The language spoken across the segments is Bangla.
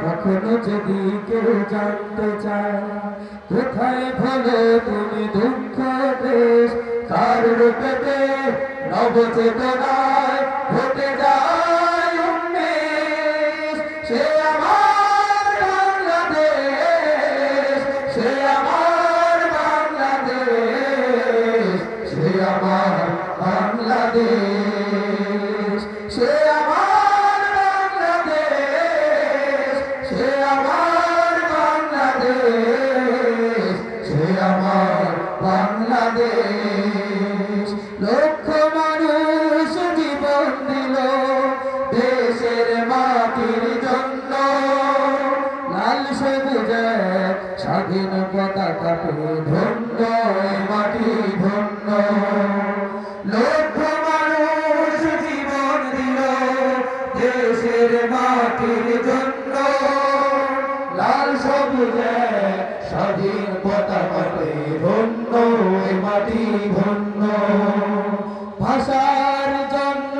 কখনো যদি কেউ জানতে চায় কোথায় ভালো তুমি দুঃখ দেশ কার রূপেতে নবচেতনায় হতে যায় উন্মেষ সে আমার বাংলাদেশ সে আমার বাংলাদেশ সে আমার বাংলাদেশ সে আমার বাংলাদেশ সে আমার বাংলাদেশ সে আমার বাংলাদেশ লক্ষ মানুষ জীবন দিল দেশের মাটির জন্য লাল সবুজ স্বাধীন পতাকা পেয়ে ধন্য এ মাটি ধন্য লক্ষ মানুষ জীবন দিল দেশের মাটির জন্য লাল সবুজ স্বাধীন পতাকা পেয়ে ধন্য এ মাটি ধন্য ভাষার জন্য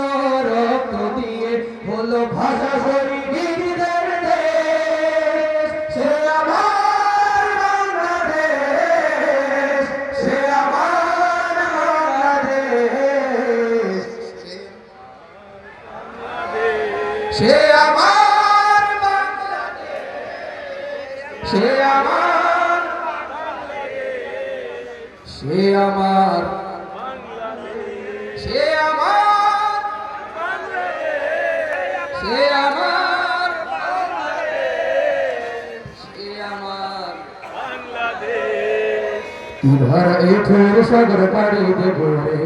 রক্ত দিয়ে হলো ভাষা শহীদদের দেশ সে আমার বাংলাদেশ সে আমার বাংলাদেশ সে আমার বাংলাদেশ সে আমার সে আমার সে আমার সে আমার সে আমার বাংলাদেশ। ধর এঠোর সাগর পাড়ি দেব রে।